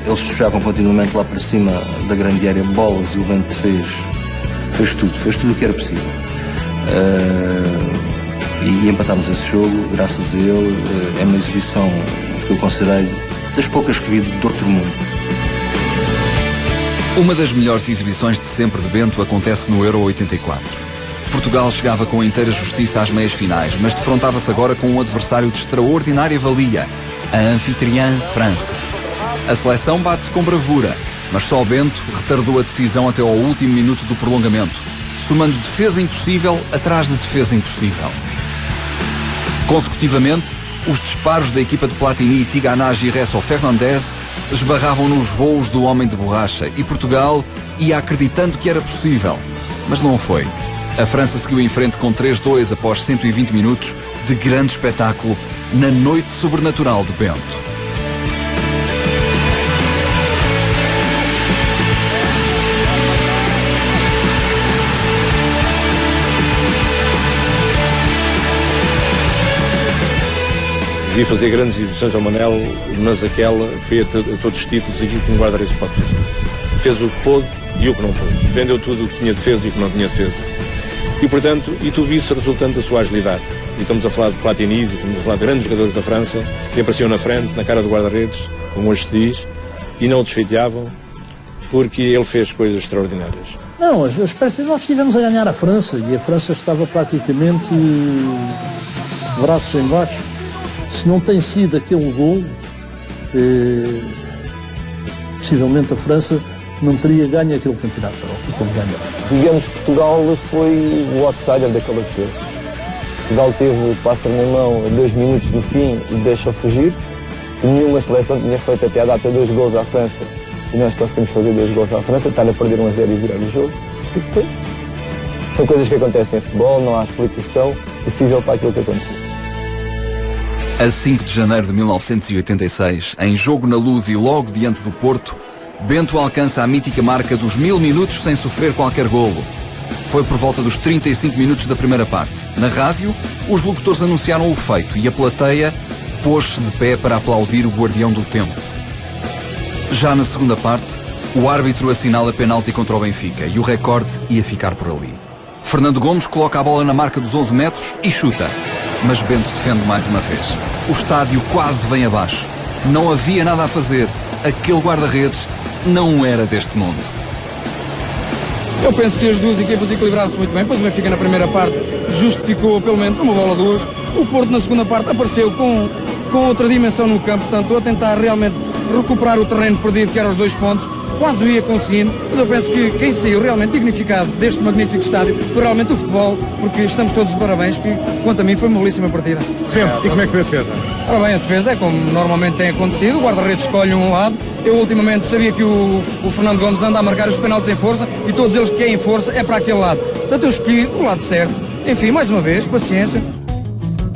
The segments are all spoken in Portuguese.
eles chuchavam continuamente lá para cima da grande área bolas e o Bento fez tudo o que era possível. E empatámos esse jogo, graças a ele. É uma exibição que eu considerei das poucas que vi de outro mundo. Uma das melhores exibições de sempre de Bento acontece no Euro 84. Portugal chegava com inteira justiça às meias finais, mas defrontava-se agora com um adversário de extraordinária valia, a anfitriã França. A seleção bate-se com bravura, mas só Bento retardou a decisão até ao último minuto do prolongamento, somando defesa impossível atrás de defesa impossível. Consecutivamente, os disparos da equipa de Platini, Tiganagi e Resso Fernandes esbarravam nos voos do homem de borracha e Portugal ia acreditando que era possível, mas não foi. A França seguiu em frente com 3-2 após 120 minutos de grande espetáculo na noite sobrenatural de Bento. Vi fazer grandes exibições ao Manel, mas aquela foi a todos os títulos aquilo que um guarda-redes pode fazer. Fez o que pôde e o que não pôde. Vendeu tudo o que tinha defesa e o que não tinha defesa. E, portanto, tu viste resultante da sua agilidade. E estamos a falar de Platini, estamos a falar de grandes jogadores da França, que apareciam na frente, na cara do guarda-redes, como hoje se diz, e não o desfeiteavam, porque ele fez coisas extraordinárias. Não, nós estivemos a ganhar a França, e a França estava praticamente braços em baixo. Se não tem sido aquele gol, possivelmente a França não teria ganho aquele campeonato, como ganhou. Digamos que Portugal foi o outsider daquela coisa. Portugal teve o pássaro na mão a 2 minutos do fim e deixa fugir. Nenhuma seleção tinha feito até a data 2 gols à França. E nós conseguimos fazer 2 gols à França, estar a perder 1-0 e virar o jogo. E depois, são coisas que acontecem em futebol, não há explicação possível para aquilo que aconteceu. A 5 de janeiro de 1986, em jogo na Luz e logo diante do Porto, Bento alcança a mítica marca dos 1000 minutos sem sofrer qualquer golo. Foi por volta dos 35 minutos da primeira parte. Na rádio, os locutores anunciaram o feito e a plateia pôs-se de pé para aplaudir o guardião do tempo. Já na segunda parte, o árbitro assinala penalti contra o Benfica e o recorde ia ficar por ali. Fernando Gomes coloca a bola na marca dos 11 metros e chuta. Mas Bento defende mais uma vez. O estádio quase vem abaixo. Não havia nada a fazer. Aquele guarda-redes não era deste mundo. Eu penso que as duas equipas equilibraram-se muito bem, pois o Benfica na primeira parte justificou pelo menos uma bola ou duas. O Porto na segunda parte apareceu com outra dimensão no campo, portanto a tentar realmente recuperar o terreno perdido, que eram os 2 pontos. Quase o ia conseguindo, mas eu penso que quem saiu realmente dignificado deste magnífico estádio foi realmente o futebol, porque estamos todos de parabéns, que quanto a mim foi uma belíssima partida. E como é que foi a defesa? Ora bem, a defesa é como normalmente tem acontecido, o guarda-redes escolhe um lado. Eu ultimamente sabia que o Fernando Gomes anda a marcar os penaltis em força e todos eles que é em força é para aquele lado. Portanto eu escolhi o lado certo. Enfim, mais uma vez, paciência.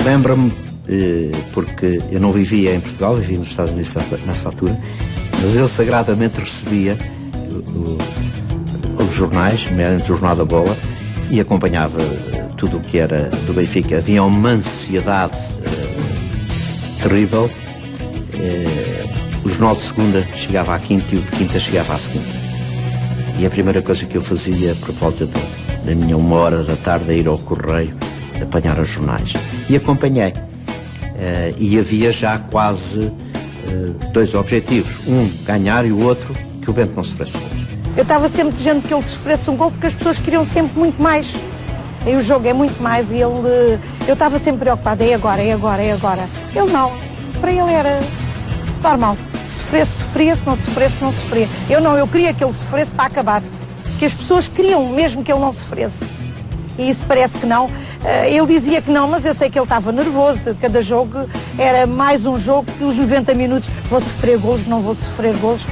Lembra-me, porque eu não vivia em Portugal, vivia nos Estados Unidos nessa altura, mas eu sagradamente recebia os jornais, nomeadamente o Jornal da Bola, e acompanhava tudo o que era do Benfica. Havia uma ansiedade terrível. O jornal de segunda chegava à quinta e o de quinta chegava à segunda. E a primeira coisa que eu fazia, por volta da minha 1h da tarde, é ir ao correio apanhar os jornais. E acompanhei. E havia já quase 2 objetivos. Um, ganhar, e o outro, que o Bento não sofresse gols. Eu estava sempre dizendo que ele sofresse um gol porque as pessoas queriam sempre muito mais. E o jogo é muito mais e eu estava sempre preocupada, é agora. Ele não. Para ele era normal. Se sofresse, sofria, se não sofresse, não sofria. Eu não, eu queria que ele sofresse para acabar. Que as pessoas queriam mesmo que ele não sofresse. E isso parece que não. Ele dizia que não, mas eu sei que ele estava nervoso. Cada jogo era mais um jogo que os 90 minutos vou sofrer golos, não vou sofrer golos.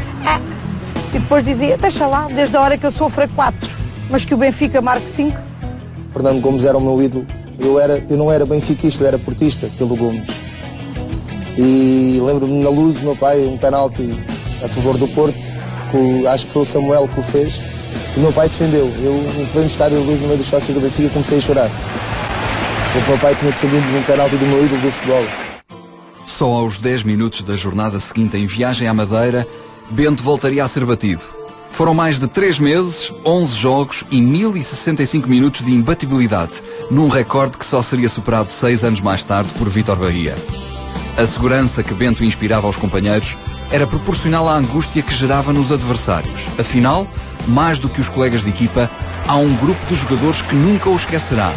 E depois dizia, deixa lá, desde a hora que eu sofro 4, mas que o Benfica marque 5. Fernando Gomes era o meu ídolo. Eu não era benfiquista, eu era portista pelo Gomes. E lembro-me na Luz, o meu pai, um penalti a favor do Porto, que acho que foi o Samuel que o fez. O meu pai defendeu. Eu, em pleno estádio de Luz, no meio dos sócios do Benfica, comecei a chorar. O meu pai tinha defendido um penalti do meu ídolo do futebol. Só aos 10 minutos da jornada seguinte, em viagem à Madeira, Bento voltaria a ser batido. Foram mais de 3 meses, 11 jogos e 1065 minutos de imbatibilidade, num recorde que só seria superado 6 anos mais tarde por Vítor Bahia. A segurança que Bento inspirava aos companheiros era proporcional à angústia que gerava nos adversários. Afinal, mais do que os colegas de equipa, há um grupo de jogadores que nunca o esquecerá.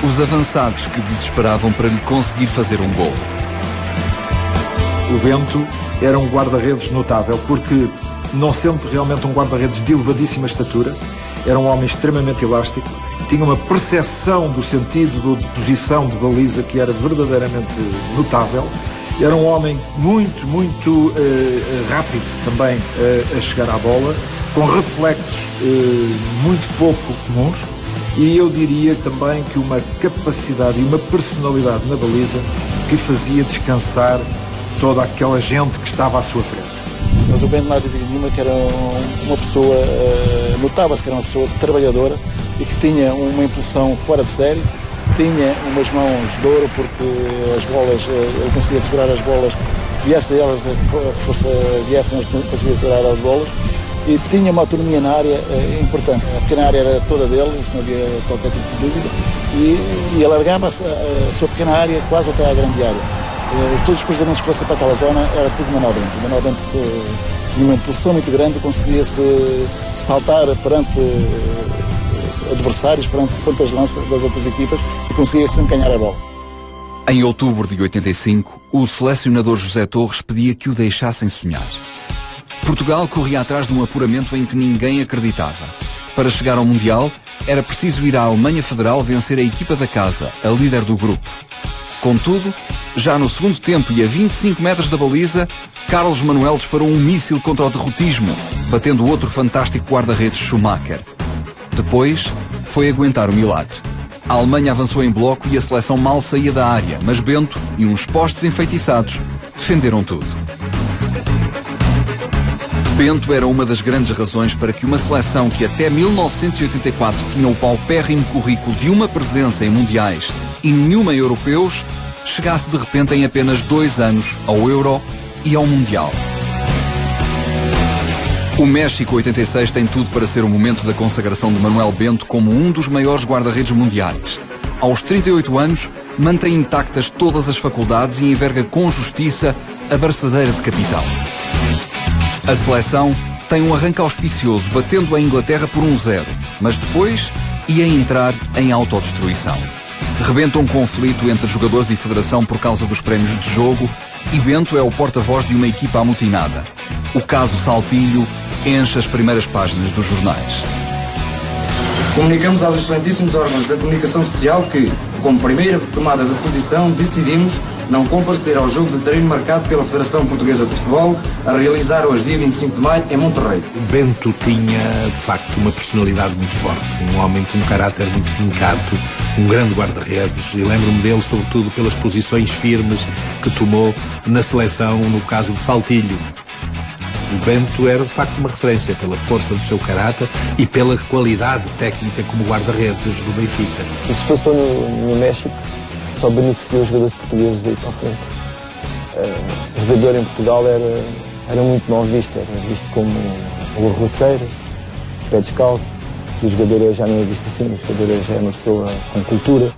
Os avançados que desesperavam para lhe conseguir fazer um gol. O Bento era um guarda-redes notável, porque, não sendo realmente um guarda-redes de elevadíssima estatura, era um homem extremamente elástico, tinha uma percepção do sentido de posição de baliza que era verdadeiramente notável, era um homem muito rápido também a chegar à bola, com reflexos muito pouco comuns, e eu diria também que uma capacidade e uma personalidade na baliza que fazia descansar toda aquela gente que estava à sua frente. Mas o Bento não há dúvida nenhuma que era uma pessoa, notava-se que era uma pessoa trabalhadora e que tinha uma impulsão fora de série, tinha umas mãos de ouro, porque as bolas, ele conseguia segurar as bolas, viessem elas, a força viessem, ele conseguia segurar as bolas, e tinha uma autonomia na área importante. A pequena área era toda dele, isso não havia qualquer tipo de dúvida, e alargava a sua pequena área quase até à grande área. Todos os cruzamentos que fossem para aquela zona era tudo Manuel Bento. Manuel Bento tinha uma impulsão muito grande, conseguia-se saltar perante adversários, perante pontas de lança das outras equipas, e conseguia sempre ganhar a bola. Em outubro de 85, o selecionador José Torres pedia que o deixassem sonhar. Portugal corria atrás de um apuramento em que ninguém acreditava. Para chegar ao Mundial, era preciso ir à Alemanha Federal vencer a equipa da casa, a líder do grupo. Contudo, já no segundo tempo e a 25 metros da baliza, Carlos Manuel disparou um míssil contra o derrotismo, batendo o outro fantástico guarda-redes Schumacher. Depois, foi aguentar o milagre. A Alemanha avançou em bloco e a seleção mal saía da área, mas Bento e uns postes enfeitiçados defenderam tudo. Bento era uma das grandes razões para que uma seleção que até 1984 tinha o paupérrimo currículo de uma presença em mundiais e nenhuma em europeus, chegasse de repente em apenas 2 anos ao Euro e ao Mundial. O México 86 tem tudo para ser o momento da consagração de Manuel Bento como um dos maiores guarda-redes mundiais. Aos 38 anos, mantém intactas todas as faculdades e enverga com justiça a braçadeira de capitão. A seleção tem um arranque auspicioso, batendo a Inglaterra por 1-0, mas depois ia entrar em autodestruição. Rebenta um conflito entre jogadores e federação por causa dos prémios de jogo e Bento é o porta-voz de uma equipa amotinada. O caso Saltilho enche as primeiras páginas dos jornais. Comunicamos aos excelentíssimos órgãos da comunicação social que, como primeira tomada de posição, decidimos não comparecer ao jogo de treino marcado pela Federação Portuguesa de Futebol a realizar hoje, dia 25 de maio, em Monterrey. O Bento tinha, de facto, uma personalidade muito forte, um homem com um caráter muito fincado, um grande guarda-redes, e lembro-me dele sobretudo pelas posições firmes que tomou na seleção, no caso de Saltilho. O Bento era, de facto, uma referência pela força do seu caráter e pela qualidade técnica como guarda-redes do Benfica. O que se passou no México só beneficiou os jogadores portugueses daí para a frente. O jogador em Portugal era muito mal visto, era visto como um arruaceiro, pé descalço, e o jogador hoje já não é visto assim, o jogador hoje já é uma pessoa com cultura,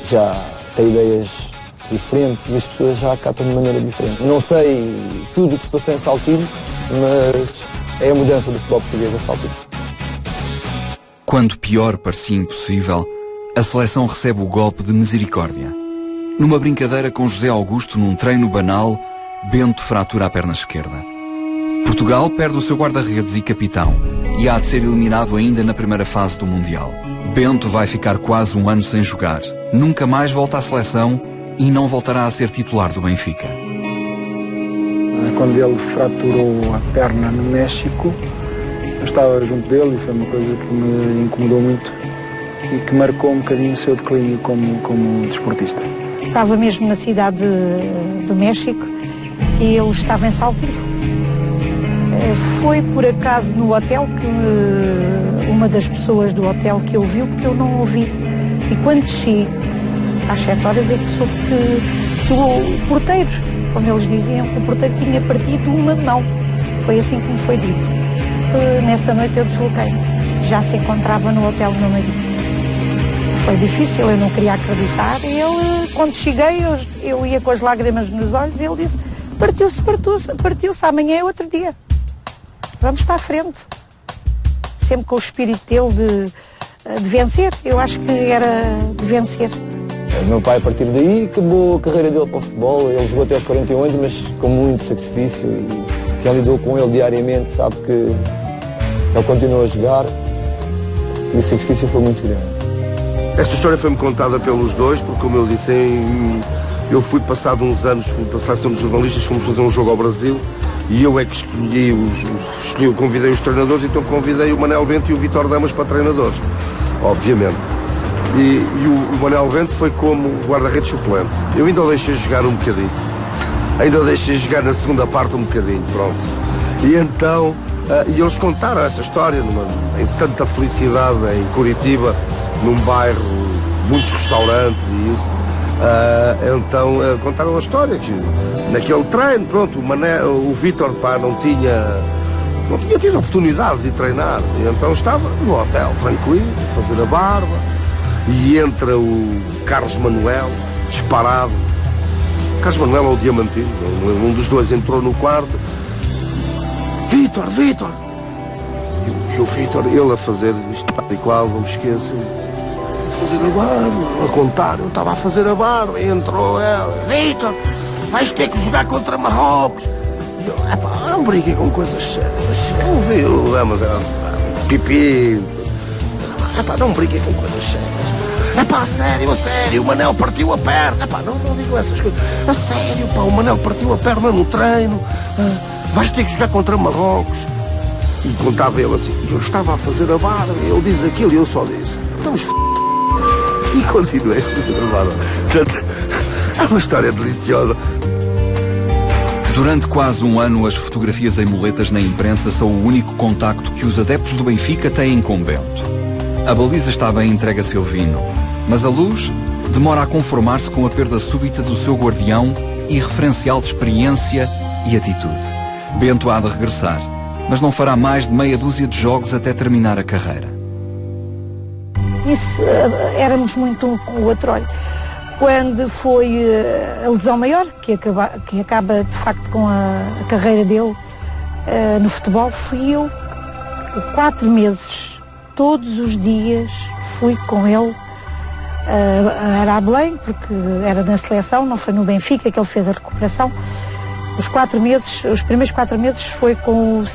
já tem ideias diferentes e as pessoas já acatam de maneira diferente. Não sei tudo o que se passou em Saltilho, mas é a mudança do futebol português a Saltilho. Quando pior parecia impossível, a seleção recebe o golpe de misericórdia. Numa brincadeira com José Augusto num treino banal, Bento fratura a perna esquerda. Portugal perde o seu guarda-redes e capitão e há de ser eliminado ainda na primeira fase do Mundial. Bento vai ficar quase 1 ano sem jogar, nunca mais volta à seleção e não voltará a ser titular do Benfica. Quando ele fraturou a perna no México, eu estava junto dele e foi uma coisa que me incomodou muito e que marcou um bocadinho o seu declínio como desportista. Estava mesmo na cidade do México e ele estava em Saltilho. Foi por acaso no hotel que uma das pessoas do hotel que eu viu, porque eu não ouvi. E quando desci, às 7 horas, é que soube que o porteiro, como eles diziam, o porteiro tinha partido uma mão. Foi assim que me foi dito. Nessa noite eu desloquei-me. Já se encontrava no hotel do meu marido. Foi difícil, eu não queria acreditar. E ele, quando cheguei, eu ia com as lágrimas nos olhos e ele disse: partiu-se, amanhã é outro dia. Vamos para a frente. Sempre com o espírito dele de vencer. Eu acho que era de vencer. O meu pai, a partir daí, acabou a carreira dele para o futebol. Ele jogou até aos 41 anos, mas com muito sacrifício. E quem lidou com ele diariamente sabe que ele continua a jogar e o sacrifício foi muito grande. Esta história foi-me contada pelos dois, porque, como eu disse, eu fui passado uns anos, fui para a seleção de jornalistas, fomos fazer um jogo ao Brasil e eu é que convidei os treinadores, então convidei o Manel Bento e o Vítor Damas para treinadores, obviamente. E o Manel Bento foi como guarda-redes suplente. Eu ainda o deixei jogar um bocadinho. Ainda o deixei jogar na segunda parte um bocadinho, pronto. E então, e eles contaram essa história em Santa Felicidade, em Curitiba, num bairro, muitos restaurantes e isso. Então contaram a história que naquele treino, pronto, o Vítor não tinha tido a oportunidade de treinar. E então estava no hotel, tranquilo, a fazer a barba. E entra o Carlos Manuel, disparado. Carlos Manuel ou o Diamantino, um dos dois entrou no quarto. Vítor! E o Vítor, ele a fazer isto e qual, não me esqueço, a fazer a barba, a contar, eu estava a fazer a barba, e entrou ela. Vítor, vais ter que jogar contra Marrocos. E eu, não briguei com coisas sérias. Eu vi o Damas, era pipi. Não briguei com coisas sérias. A sério, o Manel partiu a perna. Não digo essas coisas. A sério, o Manel partiu a perna no treino. Vais ter que jogar contra Marrocos. E contava ele assim, eu estava a fazer a barba, ele diz aquilo e eu só disse, estamos f***. E continuei a fazer a barba. Portanto, é uma história deliciosa. Durante quase um ano, as fotografias em muletas na imprensa são o único contacto que os adeptos do Benfica têm com Bento. A baliza está bem entregue a Silvino, mas a Luz demora a conformar-se com a perda súbita do seu guardião e referencial de experiência e atitude. Bento há de regressar, mas não fará mais de meia dúzia de jogos até terminar a carreira. Isso, éramos muito um com o outro. Olha, quando foi a lesão maior, que acaba de facto com a carreira dele no futebol, fui eu, 4 meses, todos os dias fui com ele. Era a Belém, porque era na seleção, não foi no Benfica que ele fez a recuperação. Os primeiros 4 meses foi com o